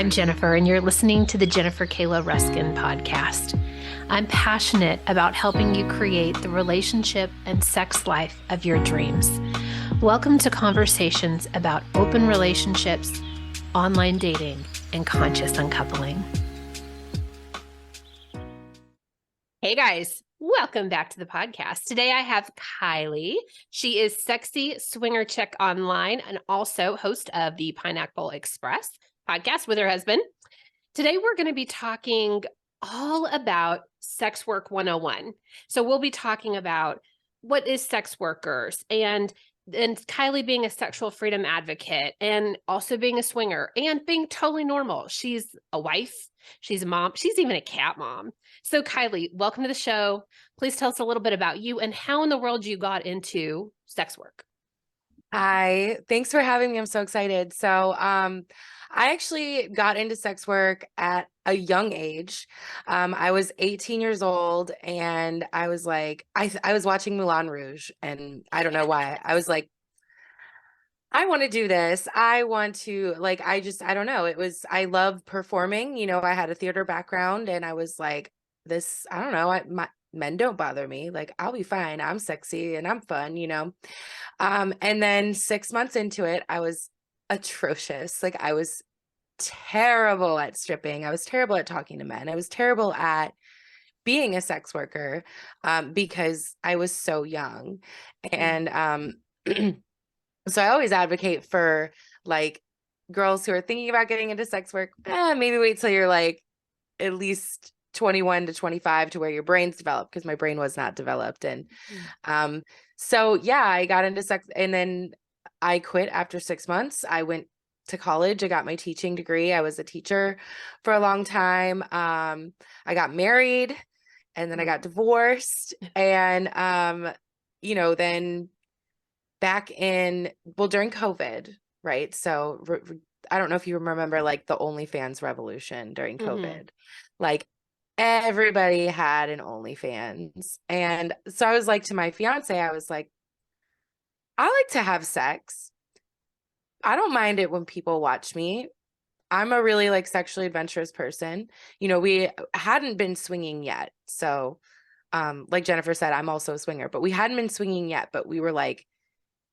I'm Jennifer, and you're listening to the Jennifer Kayla Ruskin podcast. I'm passionate about helping you create the relationship and sex life of your dreams. Welcome to conversations about open relationships, online dating, and conscious uncoupling. Hey guys, welcome back to the podcast. Today I have Kiley. She is Sexy Swinger Chick Online and also host of the Pineapple Express podcast with her husband. Today we're going to be talking all about sex work 101. So we'll be talking about what is sex workers and Kiley being a sexual freedom advocate and also being a swinger and being totally normal. She's a wife, she's a mom, she's even a cat mom. So Kiley, welcome to the show. Please tell us a little bit about you and how in the world you got into sex work. Hi, thanks for having me. I'm so excited. So, I actually got into sex work at a young age. I was 18 years old and I was like, I was watching Moulin Rouge and I don't know why. I was like, I want to do this. I want to I don't know. I love performing. I had a theater background and I was like, I don't know. Men don't bother me. Like, I'll be fine. I'm sexy and I'm fun. And then 6 months into it, I was atrocious. Like, I was terrible at stripping. I was terrible at talking to men. I was terrible at being a sex worker, because I was so young. And so I always advocate for like girls who are thinking about getting into sex work. Maybe wait till you're like at least 21 to 25 to where your brain's developed, because my brain was not developed. And so yeah, I got into sex and then I quit after 6 months. I went to college. I got my teaching degree. I was a teacher for a long time. I got married and then I got divorced. And then during COVID, right? So I don't know if you remember like the OnlyFans revolution during COVID. Like, everybody had an OnlyFans. And so I was like to my fiance, I was like, I like to have sex. I don't mind it when people watch me. I'm a really like sexually adventurous person. We hadn't been swinging yet. So, like Jennifer said, I'm also a swinger, but we hadn't been swinging yet, but we were like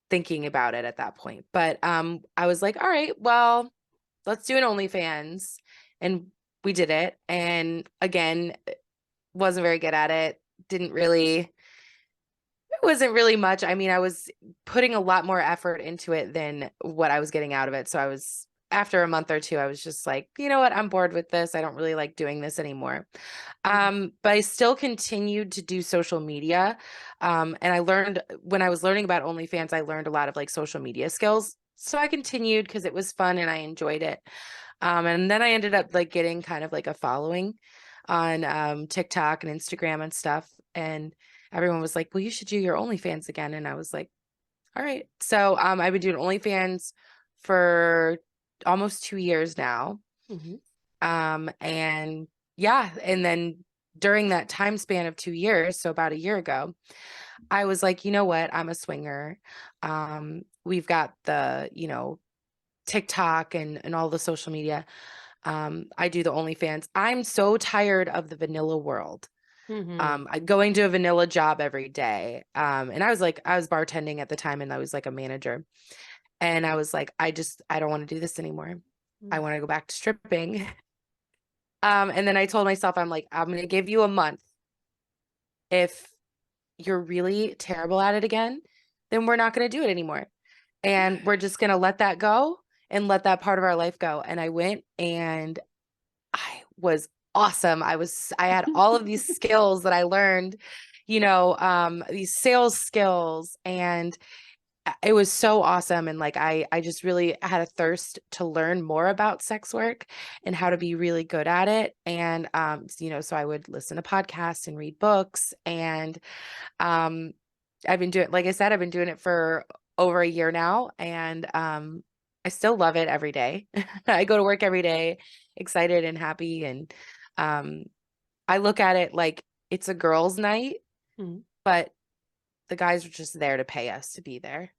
thinking about it at that point. But I was like, all right, well, let's do an OnlyFans. And we did it. And again, wasn't very good at it. It wasn't really much. I mean, I was putting a lot more effort into it than what I was getting out of it. So after a month or two, I was just like, you know what? I'm bored with this. I don't really like doing this anymore. But I still continued to do social media. And when I was learning about OnlyFans, I learned a lot of like social media skills. So I continued because it was fun and I enjoyed it. And then I ended up like getting kind of like a following on TikTok and Instagram and stuff. And everyone was like, well, you should do your OnlyFans again. And I was like, all right. So I've been doing OnlyFans for almost 2 years now. And yeah, and then during that time span of 2 years, so about a year ago, I was like, you know what? I'm a swinger. We've got the, TikTok and all the social media. I do the OnlyFans. I'm so tired of the vanilla world. Going to a vanilla job every day. And I was bartending at the time and I was like a manager. And I was like, I don't want to do this anymore. I want to go back to stripping. And then I told myself, I'm like, I'm going to give you a month. If you're really terrible at it again, then we're not going to do it anymore. And we're just going to let that go and let that part of our life go. And I went and I was awesome. I had all of these skills that I learned, these sales skills, and it was so awesome. And like, I just really had a thirst to learn more about sex work and how to be really good at it. And, so I would listen to podcasts and read books. And, I've been doing, like I said, I've been doing it for over a year now. And, I still love it every day. I go to work every day, excited and happy. And, I look at it like it's a girls' night, but the guys are just there to pay us to be there.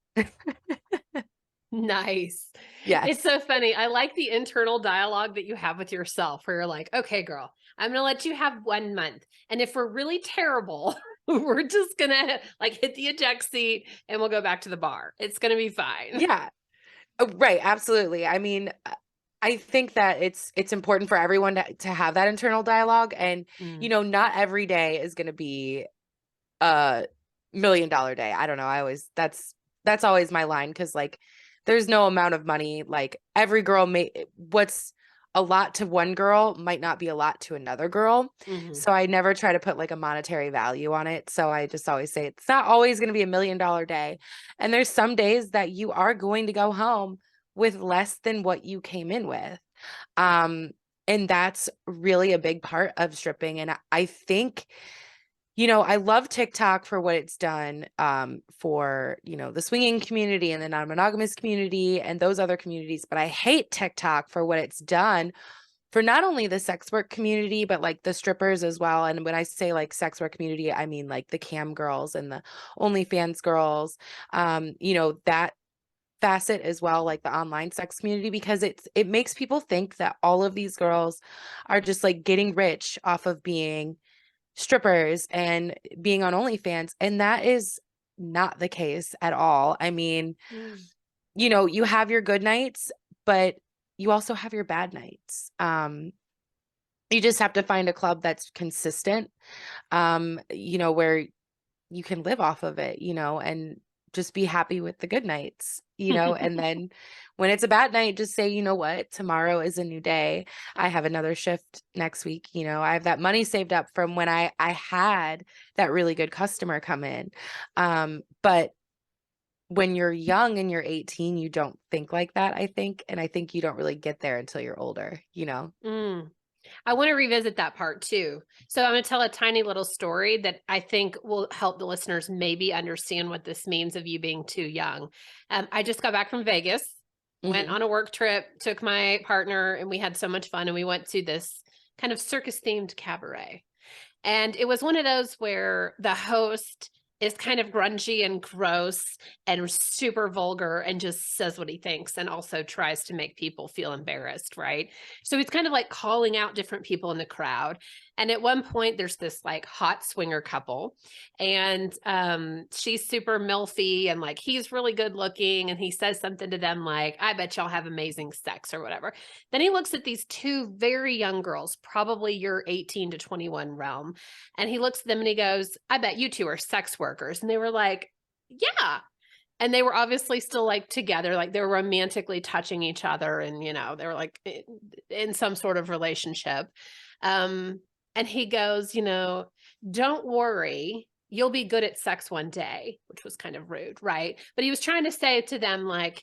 Nice. It's Yes. so funny. I like the internal dialogue that you have with yourself where you're like, okay, girl, I'm going to let you have 1 month. And if we're really terrible, we're just going to like hit the eject seat and we'll go back to the bar. It's going to be fine. Yeah. Right, absolutely. I mean, I think that it's important for everyone to have that internal dialogue, and Mm. not every day is going to be a $1 million day. I don't know. I always that's always my line, because like there's no amount of money, like every girl may what's a lot to one girl might not be a lot to another girl. Hmm. So I never try to put like a monetary value on it. So I just always say it's not always going to be $1 million day. And there's some days that you are going to go home with less than what you came in with. Um, and that's really a big part of stripping. And I think, I love TikTok for what it's done for, the swinging community and the non-monogamous community and those other communities. But I hate TikTok for what it's done for not only the sex work community, but like the strippers as well. And when I say like sex work community, I mean like the cam girls and the OnlyFans girls, that facet as well, like the online sex community, because it makes people think that all of these girls are just like getting rich off of being strippers and being on OnlyFans. And that is not the case at all. I mean, Mm. you have your good nights, but you also have your bad nights. You just have to find a club that's consistent, where you can live off of it, and just be happy with the good nights, and then when it's a bad night, just say, you know what, tomorrow is a new day. I have another shift next week. I have that money saved up from when I had that really good customer come in. But when you're young and you're 18, you don't think like that, I think. And I think you don't really get there until you're older. Mm. I want to revisit that part too. So I'm going to tell a tiny little story that I think will help the listeners maybe understand what this means of you being too young. I just got back from Vegas, went Hmm. on a work trip, took my partner, and we had so much fun. And we went to this kind of circus themed cabaret. And it was one of those where the host is kind of grungy and gross and super vulgar and just says what he thinks and also tries to make people feel embarrassed, right? So he's kind of like calling out different people in the crowd. And at one point, there's this like hot swinger couple, and she's super milfy and like he's really good looking. And he says something to them like, I bet y'all have amazing sex or whatever. Then he looks at these two very young girls, probably your 18 to 21 realm, and he looks at them and he goes, I bet you two are sex workers. And they were like, yeah. And they were obviously still like together, like they were romantically touching each other. And, they were like in some sort of relationship. Um, and he goes, don't worry, you'll be good at sex one day, which was kind of rude, right? But he was trying to say to them, like,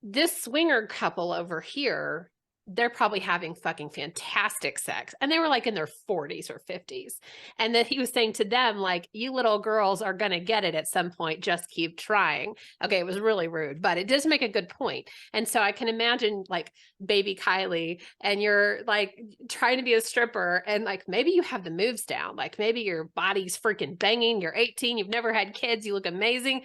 this swinger couple over here, they're probably having fucking fantastic sex. And they were like in their 40s or 50s. And then he was saying to them, like, you little girls are going to get it at some point. Just keep trying. Okay, it was really rude, but it does make a good point. And so I can imagine like baby Kiley, and you're like trying to be a stripper, and like maybe you have the moves down. Like maybe your body's freaking banging. You're 18, you've never had kids, you look amazing,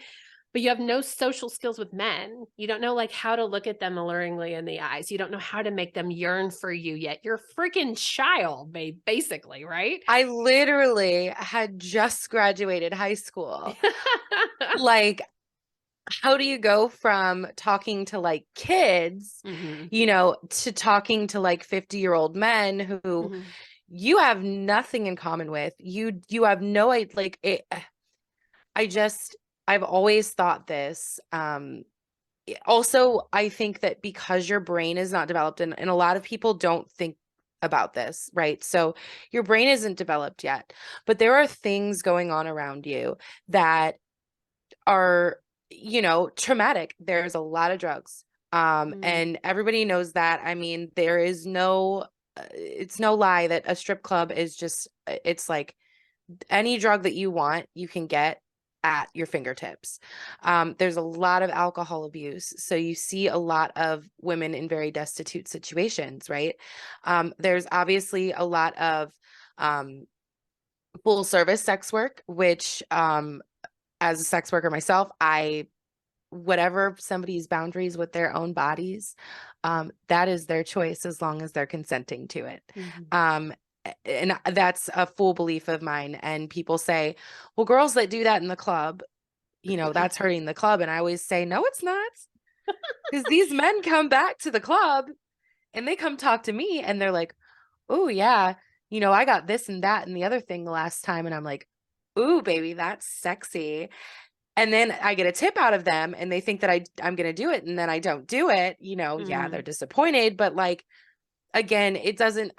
but you have no social skills with men. You don't know like how to look at them alluringly in the eyes. You don't know how to make them yearn for you yet. You're a freaking child, babe, basically, right? I literally had just graduated high school. Like, how do you go from talking to like kids, Mm-hmm. to talking to like 50-year-old men who Mm-hmm. you have nothing in common with? You have no idea, like it. I've always thought this. Also, I think that because your brain is not developed, and a lot of people don't think about this, right? So your brain isn't developed yet, but there are things going on around you that are, traumatic. There's a lot of drugs. Mm. And everybody knows that. I mean, there is it's no lie that a strip club is just, it's like any drug that you want, you can get at your fingertips. There's a lot of alcohol abuse. So you see a lot of women in very destitute situations, right? There's obviously a lot of full service sex work, which as a sex worker myself, I whatever somebody's boundaries with their own bodies, that is their choice as long as they're consenting to it. Mhm. And that's a full belief of mine. And people say, well, girls that do that in the club, that's hurting the club. And I always say, no, it's not. Because these men come back to the club and they come talk to me and they're like, oh, yeah, I got this and that and the other thing the last time. And I'm like, ooh, baby, that's sexy. And then I get a tip out of them and they think that I'm going to do it. And then I don't do it, yeah, they're Mhm. disappointed. But like, again, it doesn't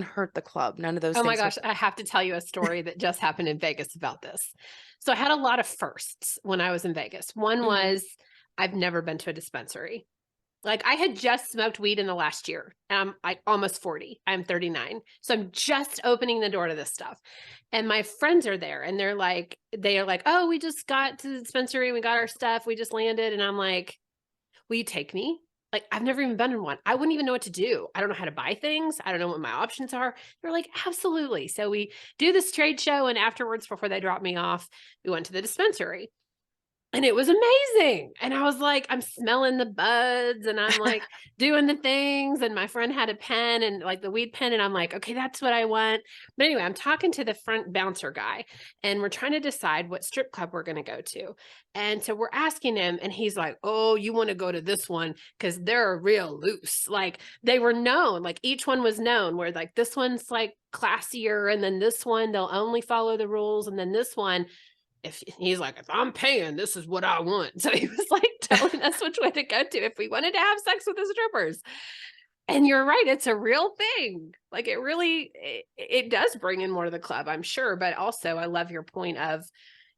hurt the club. None of those Oh my things hurt gosh, I have to tell you a story that just happened in Vegas about this. So I had a lot of firsts when I was in Vegas. One Mhm. was I've never been to a dispensary. Like I had just smoked weed in the last year. And I'm almost 40. I'm 39. So I'm just opening the door to this stuff. And my friends are there and they are like, oh, we just got to the dispensary. We got our stuff. We just landed. And I'm like, will you take me? Like, I've never even been in one. I wouldn't even know what to do. I don't know how to buy things. I don't know what my options are. They're like, absolutely. So we do this trade show. And afterwards, before they dropped me off, we went to the dispensary. And it was amazing. And I was like, I'm smelling the buds and I'm like doing the things. And my friend had a pen and like the weed pen. And I'm like, okay, that's what I want. But anyway, I'm talking to the front bouncer guy and we're trying to decide what strip club we're going to go to. And so we're asking him, and he's like, oh, you want to go to this one because they're real loose. Like they were known, like each one was known, where like this one's like classier. And then this one, they'll only follow the rules. And then this one, if he's like, if I'm paying, this is what I want. So he was like telling us which way to go to if we wanted to have sex with the strippers. And you're right, it's a real thing. Like it does bring in more to the club, I'm sure. But also I love your point of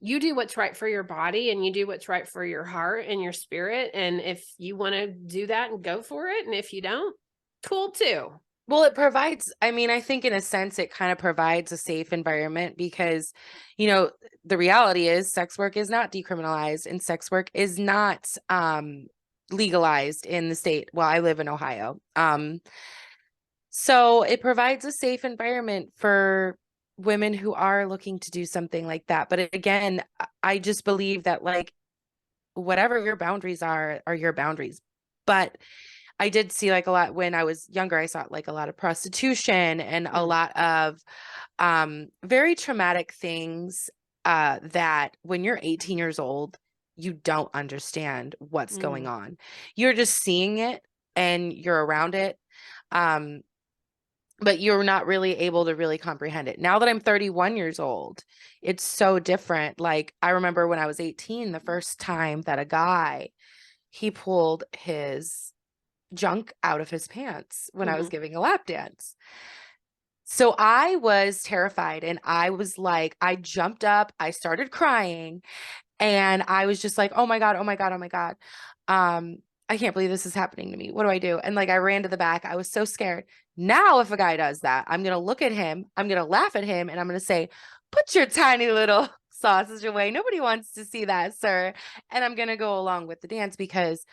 you do what's right for your body and you do what's right for your heart and your spirit. And if you want to do that and go for it, and if you don't, cool too. Well, it provides, I mean, I think in a sense, it kind of provides a safe environment because, the reality is sex work is not decriminalized and sex work is not legalized in the state. Well, I live in Ohio. So it provides a safe environment for women who are looking to do something like that. But again, I just believe that like whatever your boundaries are your boundaries. But I did see like a lot when I was younger, I saw like a lot of prostitution and a Mm, lot of very traumatic things that when you're 18 years old, you don't understand what's going mm, on. You're just seeing it and you're around it. Um, but you're not really able to really comprehend it. Now that I'm 31 years old, it's so different. Like I remember when I was 18, the first time that a guy, he pulled his junk out of his pants when I was mhm. giving a lap dance. So I was terrified and I was like, I jumped up, I started crying, and I was just like, oh my God, oh my God, oh my God. Um, I can't believe this is happening to me. What do I do? And like I ran to the back. I was so scared. Now, if a guy does that, I'm gonna look at him, I'm gonna laugh at him, and I'm gonna say, put your tiny little sausage away. Nobody wants to see that, sir. And I'm gonna go along with the dance because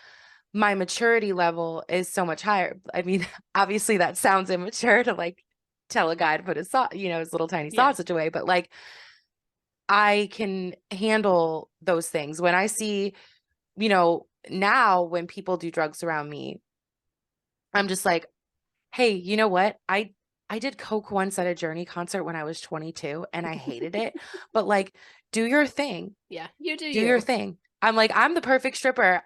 my maturity level is so much higher. I mean, obviously that sounds immature to like tell a guy to put his little tiny Yeah. sausage away, but like I can handle those things. When I see, now when people do drugs around me, I'm just like, hey, you know what? I did coke once at a Journey concert when I was 22 and I hated it, but like do your thing. Yeah. You do Do your you. thing. I'm like, I'm the perfect stripper.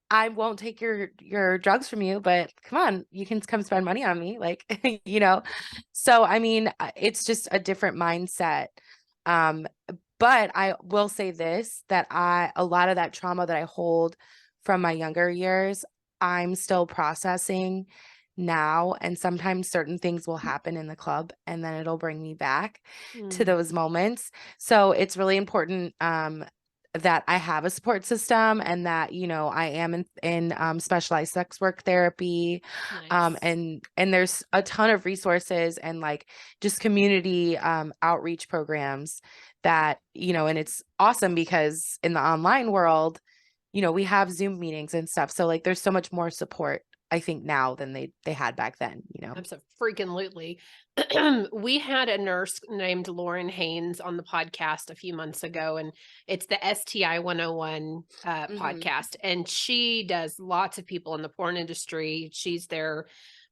I won't take your drugs from you, but come on, you can come spend money on me, like, So I mean, it's just a different mindset. Um, but I will say this, that a lot of that trauma that I hold from my younger years, I'm still processing now. And sometimes certain things will happen in the club and then it'll bring me back to Mm, those moments. So it's really important that I have a support system and that, I am in specialized sex work therapy. nice. And there's a ton of resources and like just community outreach programs that, and it's awesome because in the online world, we have Zoom meetings and stuff. So like there's so much more support I think now than they had back then, Absolutely. We had a nurse named Lauren Haynes on the podcast a few months ago, and it's the STI 101 podcast. And she does lots of people in the porn industry. She's their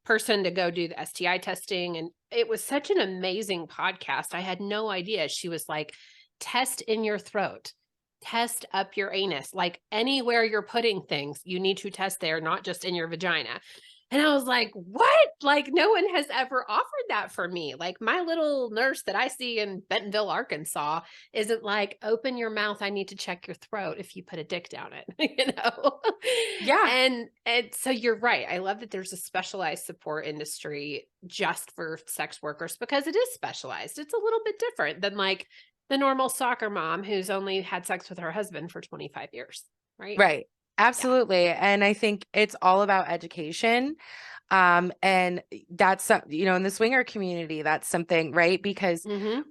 person to go do the STI testing. And it was such an amazing podcast. I had no idea. She was like, test in your throat, test up your anus, like anywhere you're putting things, you need to test there, not just in your vagina. And I was like, what? Like, no one has ever offered that for me. Like, my little nurse that I see in Bentonville, Arkansas, isn't like, open your mouth. I need to check your throat if you put a dick down it, Yeah. And so you're right. I love that there's a specialized support industry just for sex workers because it is specialized. It's a little bit different than like the normal soccer mom who's only had sex with her husband for 25 years. Right. Right. Absolutely. Yeah. And I think it's all about education. And that's, in the swinger community, that's something, right? Because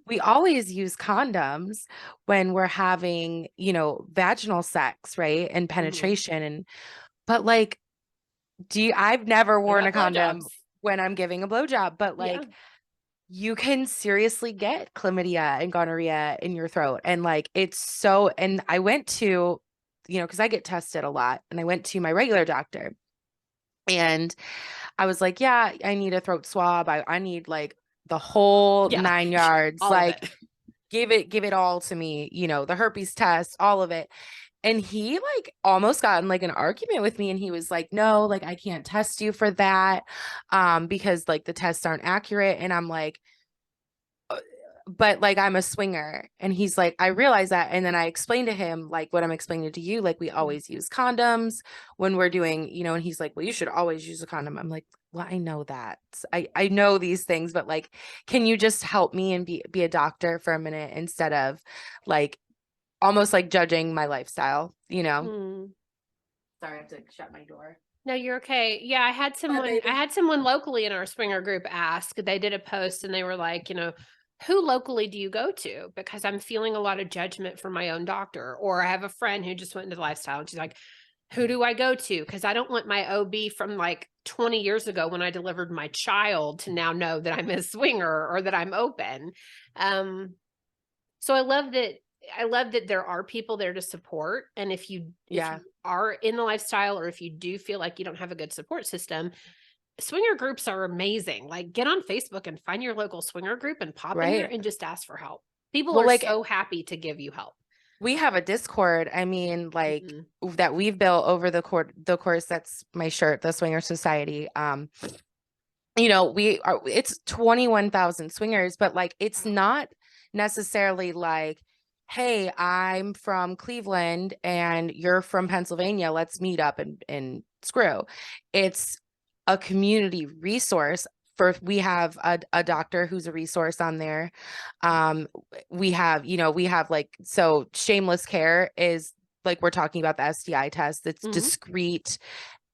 we always use condoms when we're having, vaginal sex, right? And penetration. But like, I've never worn a condom when I'm giving a blowjob, but like, you can seriously get chlamydia and gonorrhea in your throat. And like, and I went to, because I get tested a lot, and I went to my regular doctor, and I was like, yeah, I need a throat swab. I need like the whole 9 yards, like give it all to me, the herpes test, all of it. And he like almost got in like an argument with me, and he was like, no, like I can't test you for that because like the tests aren't accurate. And I'm like, but like I'm a swinger. And he's like, I realize that. And then I explained to him like what I'm explaining to you, like we always use condoms when we're doing, and he's like, well, you should always use a condom. I'm like, well, I know that. I know these things, but like, can you just help me and be a doctor for a minute instead of like almost like judging my lifestyle, Sorry, I have to shut my door. No, you're okay. Yeah, I had someone locally in our swinger group ask. They did a post and they were like, who locally do you go to? Because I'm feeling a lot of judgment from my own doctor. Or I have a friend who just went into lifestyle and she's like, who do I go to? Because I don't want my OB from like 20 years ago when I delivered my child to now know that I'm a swinger or that I'm open. So I love that there are people there to support. And if you are in the lifestyle, or if you do feel like you don't have a good support system, swinger groups are amazing. Like, get on Facebook and find your local swinger group and pop in there and just ask for help. People are so happy to give you help. We have a Discord, I mean, like that we've built over the course, that's my shirt, the Swinger Society. It's 21,000 swingers, but like, it's not necessarily like, hey, I'm from Cleveland and you're from Pennsylvania, let's meet up and screw. It's a community resource. We have a doctor who's a resource on there. We have like, so Shameless Care is like, we're talking about the STI test. It's discreet,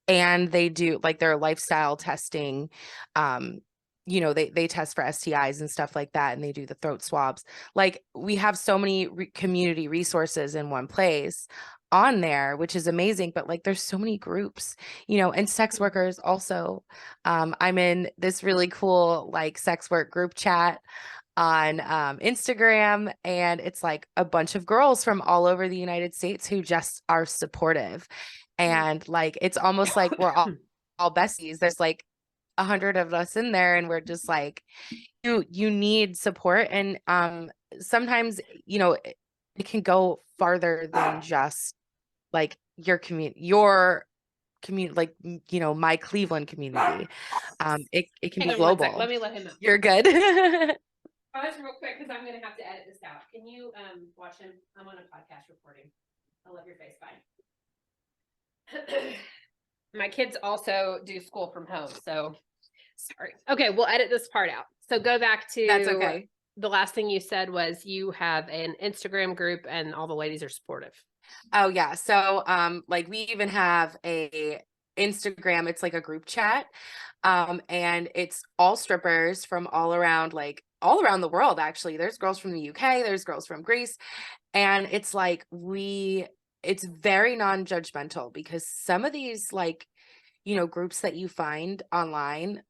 and they do like their lifestyle testing. They test for STIs and stuff like that, and they do the throat swabs. Like, we have so many community resources in one place on there, which is amazing. But like, there's so many groups, and sex workers also. I'm in this really cool like sex work group chat on Instagram, and it's like a bunch of girls from all over the United States who just are supportive. And like, it's almost like we're all besties. There's like 100 of us in there, and we're just like, you need support. And sometimes it can go farther than just like your community, like my Cleveland community. It can be global. Let me let him know. You're good. Pause real quick because I'm gonna have to edit this out. Can you watch him? I'm on a podcast recording. I love your face. Bye. My kids also do school from home, so sorry. Okay, we'll edit this part out. So go back to, that's okay. The last thing you said was you have an Instagram group and all the ladies are supportive. Oh yeah. So like, we even have a Instagram, it's like a group chat. And it's all strippers from all around the world. Actually, there's girls from the UK, there's girls from Greece. And it's like, it's very non-judgmental, because some of these like groups that you find online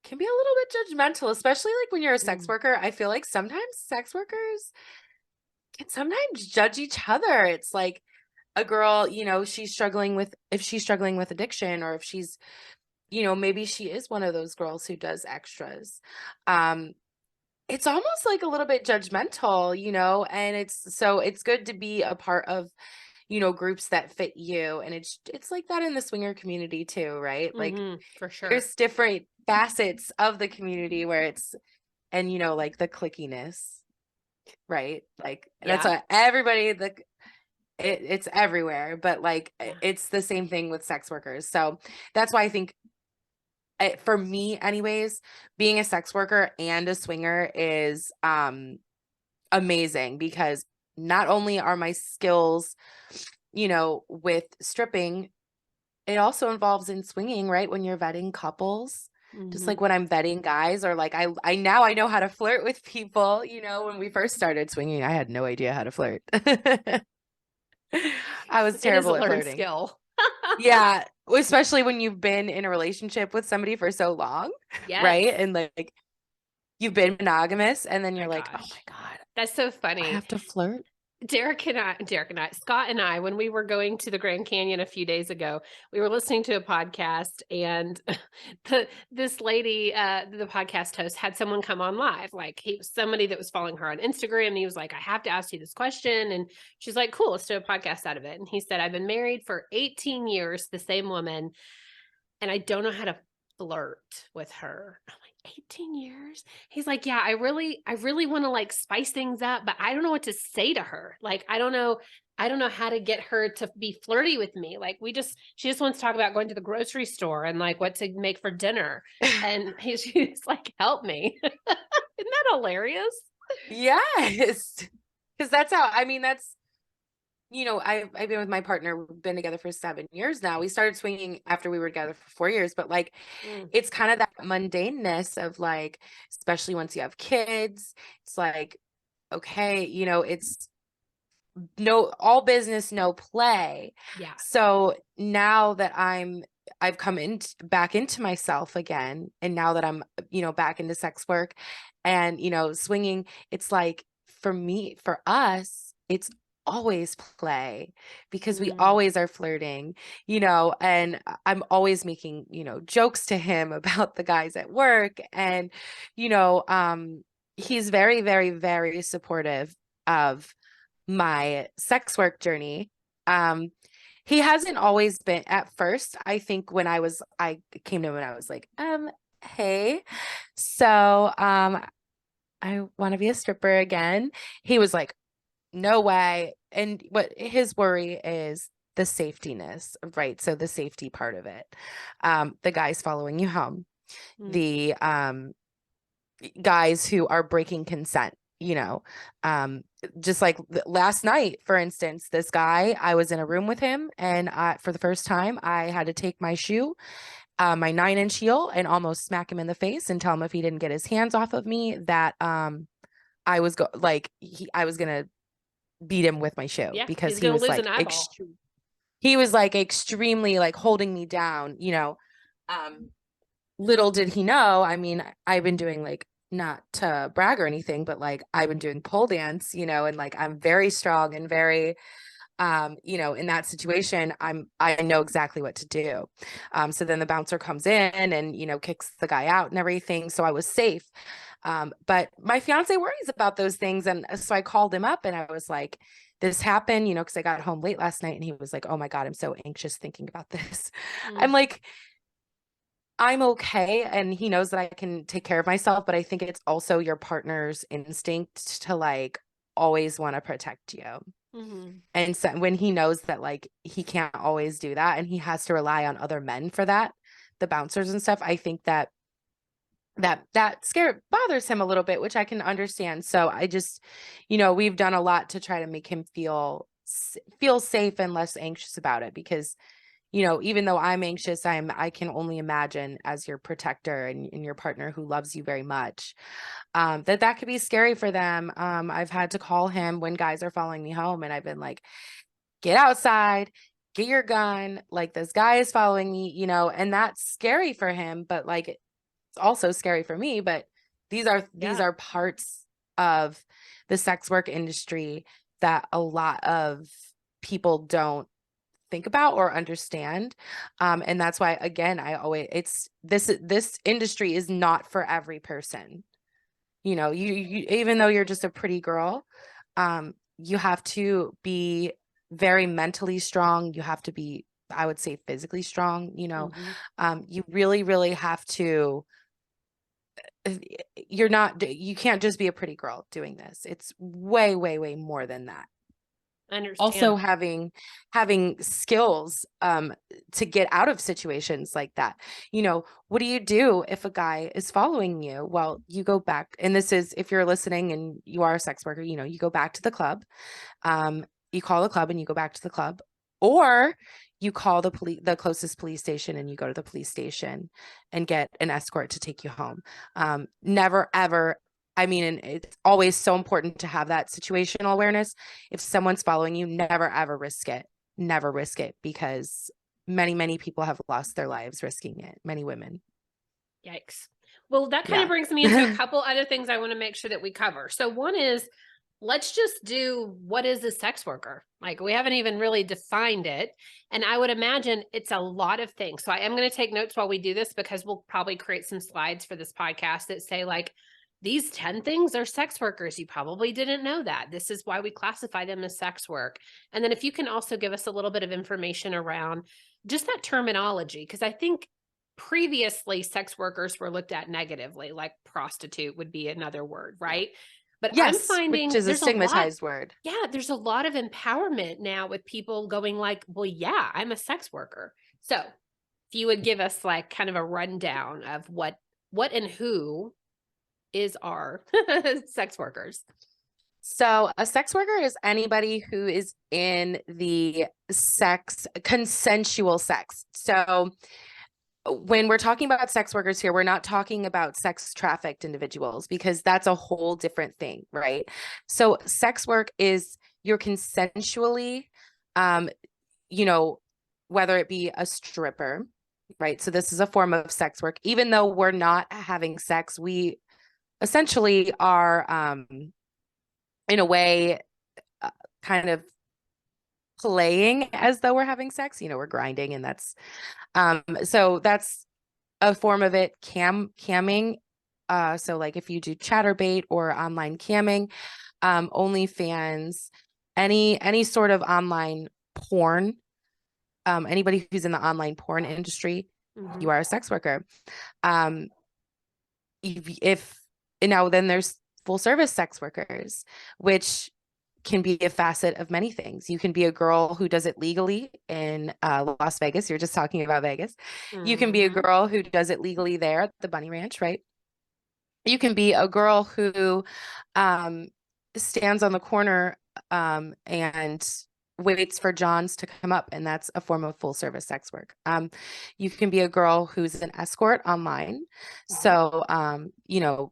can be a little bit judgmental, especially like when you're a sex worker. I feel like sometimes sex workers can sometimes judge each other. It's like a girl, if she's struggling with addiction, or if she's, maybe she is one of those girls who does extras. It's almost like a little bit judgmental, and it's good to be a part of, groups that fit you. And it's like that in the swinger community too, right? Like For sure. there's different facets of the community where and like the clickiness, right? Like that's Yeah. what everybody, it's everywhere, but like it's the same thing with sex workers. So that's why I think, for me anyways, being a sex worker and a swinger is amazing, because not only are my skills, with stripping, it also involves in swinging, right? When you're vetting couples, just like when I'm vetting guys, or like I now I know how to flirt with people. When we first started swinging, I had no idea how to flirt. I was It is a terrible at learned flirting. skill. Yeah, especially when you've been in a relationship with somebody for so long, right? Yes. And like you've been monogamous, and then My you're like, oh gosh. my God, That's so I funny. have to flirt. Scott and I, when we were going to the Grand Canyon a few days ago, we were listening to a podcast, and this lady, the podcast host, had someone come on live. Like, he was somebody that was following her on Instagram, and he was like, I have to ask you this question. And she's like, cool, let's do a podcast out of it. And he said, I've been married for 18 years, the same woman, and I don't know how to flirt with her. I'm like, 18 years? He's like, yeah, I really want to like spice things up, but I don't know what to say to her. Like, I don't know how to get her to be flirty with me. Like, she just wants to talk about going to the grocery store and like what to make for dinner. And she's like, help me. Isn't that hilarious? Yes. Because that's how, I mean, that's, I've been with my partner. We've been together for 7 years now. We started swinging after we were together for 4 years, but like, it's kind of that mundaneness of like, especially once you have kids, it's like, okay, it's no, all business, no play. Yeah. So now that I've come in back into myself again, and now that I'm, back into sex work and, swinging, it's like, for us, it's always play, because we always are flirting, and I'm always making, jokes to him about the guys at work. And, he's very, very, very supportive of my sex work journey. He hasn't always been at first. I think I came to him and I was like, hey, so I want to be a stripper again. He was like, no way. And what his worry is the safetyness, right? So the safety part of it. The guys following you home, the guys who are breaking consent, just like last night, for instance, this guy, I was in a room with him, and for the first time, I had to take my shoe, my 9-inch heel, and almost smack him in the face and tell him if he didn't get his hands off of me, that I was gonna beat him with my shoe, Yeah. because He's going to lose an he was like extremely like holding me down, little did he know, I mean, I've been doing, like, not to brag or anything, but like I've been doing pole dance, and like I'm very strong and very, in that situation, I know exactly what to do. So then the bouncer comes in and, kicks the guy out and everything. So I was safe. But my fiance worries about those things. And so I called him up and I was like, this happened, because I got home late last night, and he was like, oh my God, I'm so anxious thinking about this. I'm like, I'm okay. And he knows that I can take care of myself, but I think it's also your partner's instinct to like always want to protect you. And so when he knows that like he can't always do that and he has to rely on other men for that, the bouncers and stuff, I think that scare bothers him a little bit, which I can understand. So I just, we've done a lot to try to make him feel safe and less anxious about it, because even though I'm anxious, I can only imagine, as your protector and your partner who loves you very much, that could be scary for them. I've had to call him when guys are following me home, and I've been like, get outside, get your gun, like this guy is following me, you know, and that's scary for him, but like it's also scary for me. But these are parts of the sex work industry that a lot of people don't think about or understand. And that's why, again, it's this industry is not for every person. You know, you even though you're just a pretty girl, you have to be very mentally strong. You have to be, I would say, physically strong, you know. You really, really have to, you can't just be a pretty girl doing this. It's way, way, way more than that. I understand. Also having skills to get out of situations like that. You know, what do you do if a guy is following you? Well, you go back, and this is if you're listening and you are a sex worker, you know, you go back to the club. You call the club and you go back to the club, or you call the closest police station and you go to the police station and get an escort to take you home. Never ever, I mean, and it's always so important to have that situational awareness. If someone's following you, never, ever risk it. Never risk it, because many, many people have lost their lives risking it. Many women. Yikes. Well, that kind of brings me into a couple other things I want to make sure that we cover. So one is, let's just do, what is a sex worker? Like, we haven't even really defined it. And I would imagine it's a lot of things. So I am going to take notes while we do this, because we'll probably create some slides for this podcast that say like, these 10 things are sex workers. You probably didn't know that. This is why we classify them as sex work. And then if you can also give us a little bit of information around just that terminology, because I think previously sex workers were looked at negatively, like prostitute would be another word, right? But yes, I'm finding which is a stigmatized word. Yeah, there's a lot of empowerment now with people going like, well, yeah, I'm a sex worker. So if you would give us like kind of a rundown of what and who is our sex workers. So a sex worker is anybody who is in the consensual sex. So when we're talking about sex workers here, we're not talking about sex trafficked individuals, because that's a whole different thing, right? So sex work is you're consensually, you know, whether it be a stripper, right? So this is a form of sex work. Even though we're not having sex, we essentially are, in a way, kind of playing as though we're having sex. You know, we're grinding, and that's so that's a form of it. Camming, so like if you do chatterbait or online camming, OnlyFans, any sort of online porn, anybody who's in the online porn industry, you are a sex worker. If now then there's full service sex workers, which can be a facet of many things. You can be a girl who does it legally in Las Vegas. You're just talking about Vegas. You can be a girl who does it legally there at the Bunny Ranch, right? You can be a girl who stands on the corner and waits for Johns to come up, and that's a form of full service sex work. You can be a girl who's an escort online. So, you know,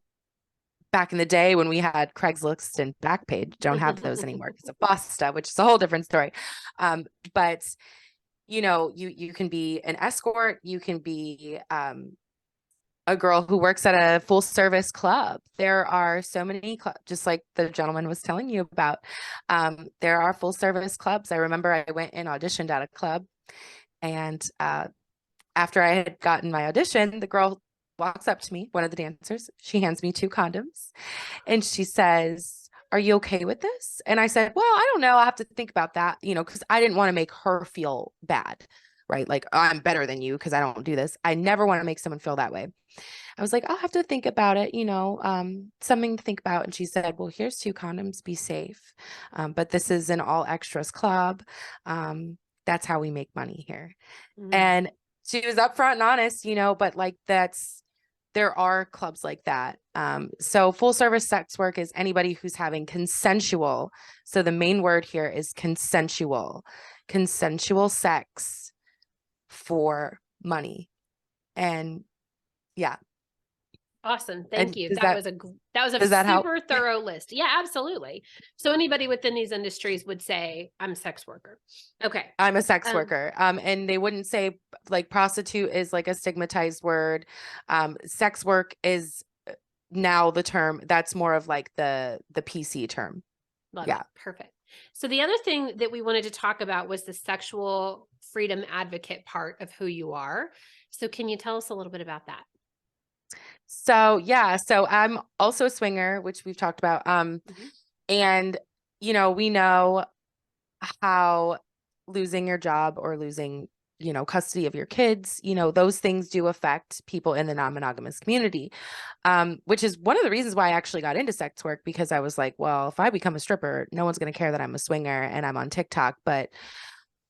back in the day when we had Craigslist and Backpage, don't have those anymore because of Basta, which is a whole different story. But you know, you can be an escort, you can be a girl who works at a full service club. There are so many just like the gentleman was telling you about. There are full service clubs. I remember I went and auditioned at a club, and after I had gotten my audition, the girl walks up to me, one of the dancers. She hands me 2 condoms, and she says, "Are you okay with this?" And I said, "Well, I don't know. I have to think about that, you know, because I didn't want to make her feel bad, right? Like, oh, I'm better than you because I don't do this. I never want to make someone feel that way." I was like, "I'll have to think about it, you know, something to think about." And she said, "Well, here's 2 condoms. Be safe. But this is an all extras club. That's how we make money here." And she was upfront and honest, you know, but like there are clubs like that. So full service sex work is anybody who's having consensual. So the main word here is consensual sex for money. And yeah. Awesome. And Thank you. does That that was that was a does that help? super thorough list. Yeah, absolutely. So anybody within these industries would say, I'm a sex worker. Okay. I'm a sex worker. And they wouldn't say like prostitute is like a stigmatized word. Sex work is now the term that's more of like the PC term. Love Yeah. it. Perfect. So the other thing that we wanted to talk about was the sexual freedom advocate part of who you are. So can you tell us a little bit about that? So yeah, so I'm also a swinger, which we've talked about. Mhm. And you know, we know how losing your job or losing, you know, custody of your kids, you know, those things do affect people in the non-monogamous community. Which is one of the reasons why I actually got into sex work, because I was like, well, if I become a stripper, no one's going to care that I'm a swinger and I'm on TikTok. But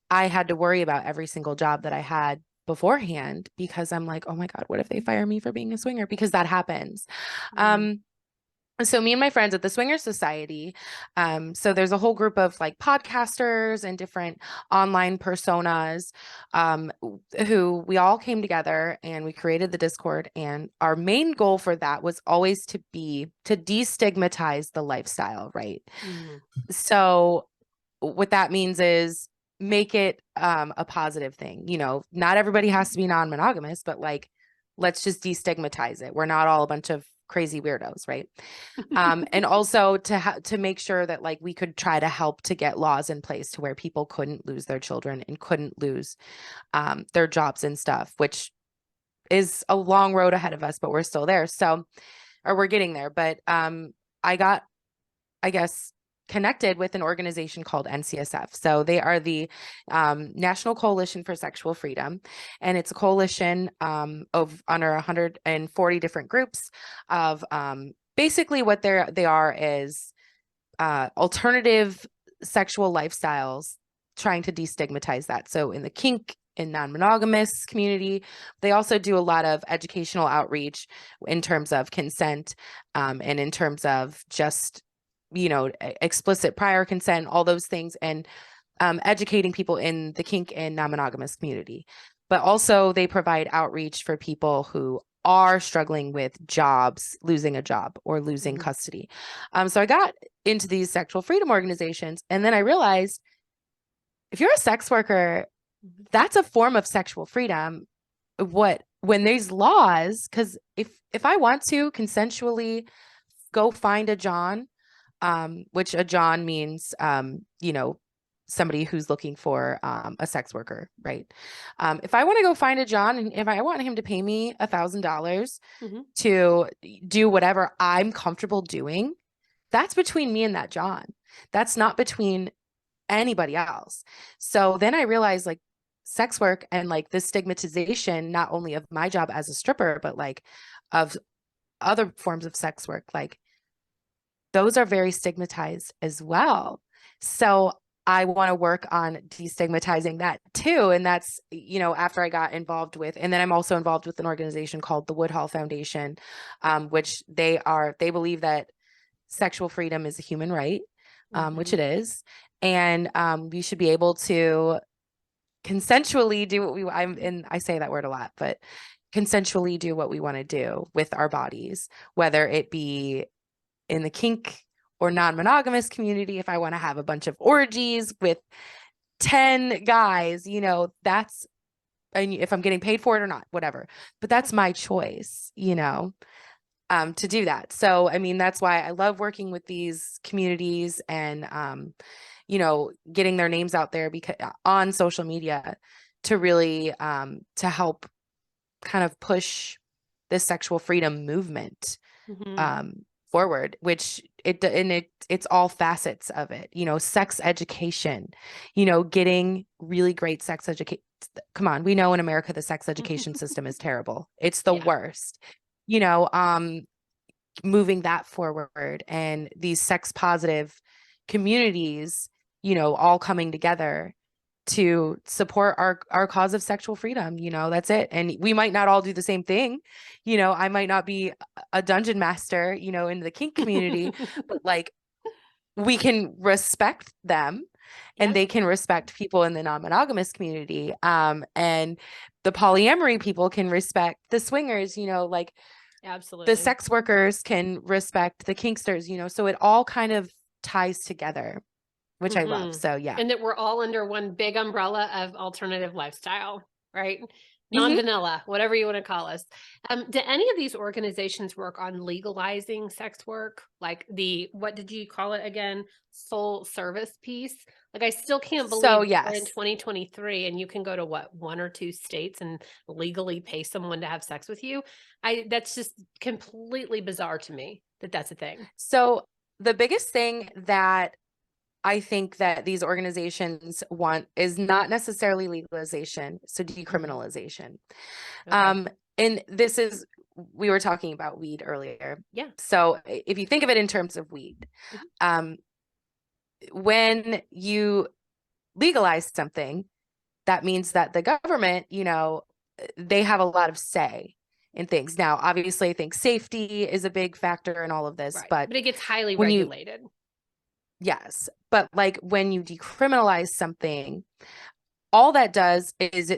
I had to worry about every single job that I had beforehand, because I'm like, oh my God, what if they fire me for being a swinger? Because that happens. Mhm. So me and my friends at the Swinger Society, so there's a whole group of like podcasters and different online personas, who we all came together and we created the Discord. And our main goal for that was always to destigmatize the lifestyle, right? Mhm. So what that means is make it a positive thing. You know, not everybody has to be non-monogamous, but like, let's just destigmatize it. We're not all a bunch of crazy weirdos, right? And also to make sure that like we could try to help to get laws in place to where people couldn't lose their children and couldn't lose their jobs and stuff, which is a long road ahead of us, but we're still there. So, or we're getting there. But I got, I guess, connected with an organization called NCSF. So they are the National Coalition for Sexual Freedom, and it's a coalition of under 140 different groups of basically what they are is alternative sexual lifestyles, trying to destigmatize that. So in the kink and non-monogamous community, they also do a lot of educational outreach in terms of consent, and in terms of just, you know, explicit prior consent, all those things, and educating people in the kink and non-monogamous community. But also they provide outreach for people who are struggling with jobs, losing a job or losing Mhm. custody. So I got into these sexual freedom organizations, and then I realized if you're a sex worker, Mhm. that's a form of sexual freedom. When there's laws, because if I want to consensually go find a John, which a John means, you know, somebody who's looking for a sex worker, right? If I want to go find a John, and if I want him to pay me $1,000 Mhm. to do whatever I'm comfortable doing, that's between me and that John. That's not between anybody else. So then I realized like sex work and like the stigmatization, not only of my job as a stripper, but like of other forms of sex work, like those are very stigmatized as well. So I want to work on destigmatizing that too. And that's, you know, after I got involved with, and then I'm also involved with an organization called the Woodhull Foundation, which they believe that sexual freedom is a human right, which Mhm. it is. And we should be able to consensually do what and I say that word a lot, but consensually do what we want to do with our bodies, whether it be in the kink or non-monogamous community. If I want to have a bunch of orgies with 10 guys, you know, that's, and if I'm getting paid for it or not, whatever, but that's my choice, you know, to do that. So, I mean, that's why I love working with these communities and, you know, getting their names out there because on social media to really, to help kind of push this sexual freedom movement Mhm. forward, which it's all facets of it, you know, sex education, you know, getting really great sex education. Come on, we know in America the sex education system is terrible. It's the Yeah. worst, you know, moving that forward and these sex positive communities, you know, all coming together to support our cause of sexual freedom. You know, that's it. And we might not all do the same thing. You know, I might not be a dungeon master, you know, in the kink community, but like we can respect them and Yeah. they can respect people in the non-monogamous community. And the polyamory people can respect the swingers, you know, like Absolutely. the sex workers can respect the kinksters, so it all kind of ties together, which I love. So yeah. And that we're all under one big umbrella of alternative lifestyle, right? Hmm. Non-vanilla, whatever you want to call us. Do any of these organizations work on legalizing sex work? Like what did you call it again? Full service piece? Like, I still can't So believe we're in yes. 2023 and you can go to one or two states and legally pay someone to have sex with you. That's just completely bizarre to me that that's a thing. So the biggest thing that I think that these organizations want is not necessarily legalization, so Mhm. decriminalization. Okay. And this is, we were talking about weed earlier. Yeah. So if you think of it in terms of weed, Mhm. um, when you legalize something, that means that the government, they have a lot of say in things. Now, obviously, I think safety is a big factor in all of this, Right. but But it gets highly when you, regulated. yes, but like when you decriminalize something, all that does is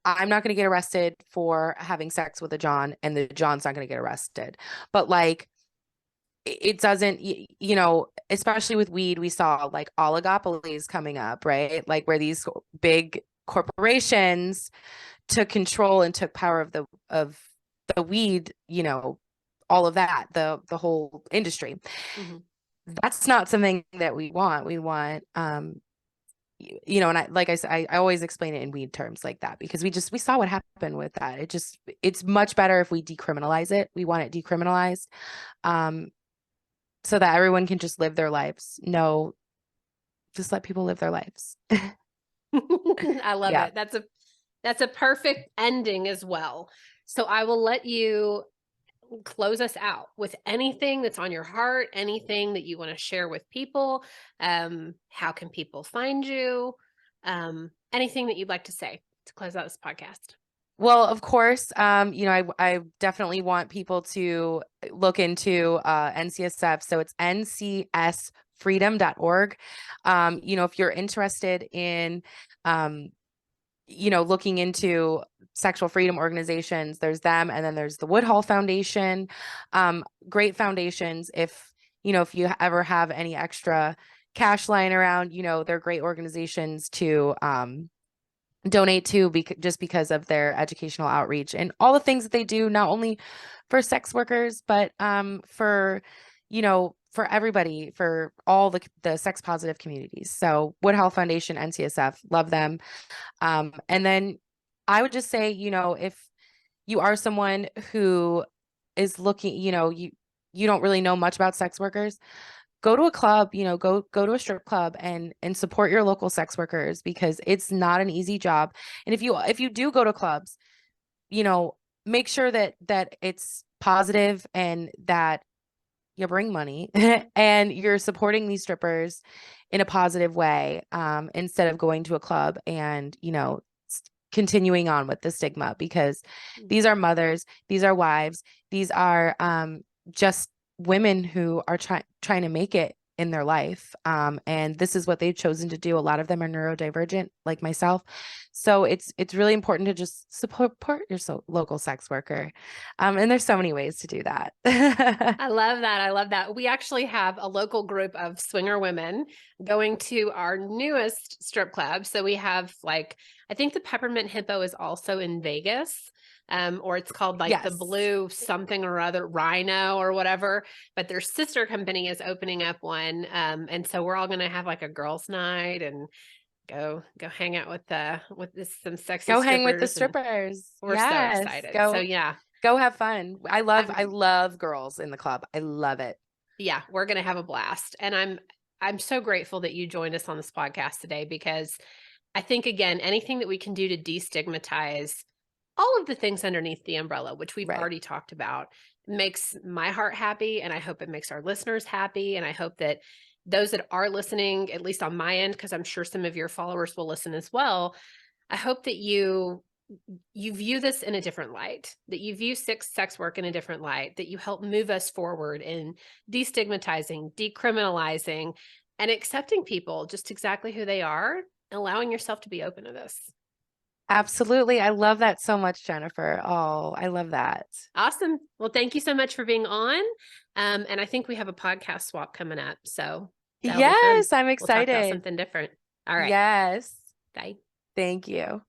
I'm not going to get arrested for having sex with a John, and the John's not going to get arrested. But like, it doesn't, especially with weed, we saw like oligopolies coming up, right? Like where these big corporations took control and took power of the weed, all of that, the whole industry. Mhm. That's not something that we want. We want, and like I said, I always explain it in weed terms like that, because we saw what happened with that. It's much better if we decriminalize it. We want it decriminalized, um, so that everyone can just live their lives. No, just let people live their lives. I love Yeah. it. That's a perfect ending as well. So I will let you close us out with anything that's on your heart, anything that you want to share with people. How can people find you? Anything that you'd like to say to close out this podcast. Well, of course, I definitely want people to look into NCSF. So it's ncsfreedom.org. If you're interested in, looking into sexual freedom organizations, there's them. And then there's the Woodhull Foundation. Great foundations. If you ever have any extra cash lying around, they're great organizations to, donate to, just because of their educational outreach and all the things that they do, not only for sex workers, but for everybody, for all the sex positive communities. So Woodhull Foundation, NCSF, love them. And then I would just say, if you are someone who is looking, you don't really know much about sex workers, go to a club, go to a strip club and support your local sex workers, because it's not an easy job. And if you do go to clubs, make sure that it's positive and that you bring money and you're supporting these strippers in a positive way, instead of going to a club and continuing on with the stigma, because these are mothers, these are wives, these are just women who are trying to make it in their life, and this is what they've chosen to do. A lot of them are neurodivergent like myself, so it's really important to just support your local sex worker, and there's so many ways to do that. I love that. I love that. We actually have a local group of swinger women going to our newest strip club. So we have I think the Peppermint Hippo is also in Vegas. Or it's called like the Yes. Blue something or other, Rhino or whatever, but their sister company is opening up one. And so we're all going to have like a girls' night and go hang out with some sexy Go hang with the strippers, and strippers. we're so Yes. excited. So Go yeah, go have fun. I love I I'm love girls in the club. I love it. yeah, we're going to have a blast. And I'm so grateful that you joined us on this podcast today, because I think again, anything that we can do to destigmatize all of the things underneath the umbrella, which we've Right. already talked about, makes my heart happy, and I hope it makes our listeners happy, and I hope that those that are listening, at least on my end, because I'm sure some of your followers will listen as well, I hope that you view this in a different light, that you view sex work in a different light, that you help move us forward in destigmatizing, decriminalizing, and accepting people just exactly who they are, allowing yourself to be open to this. Absolutely. I love that so much, Jennifer. Oh, I love that. Awesome. Well, thank you so much for being on. And I think we have a podcast swap coming up. So that'll be fun. Yes, I'm We'll talk about excited. something different. All right. Yes. Bye. Thank you.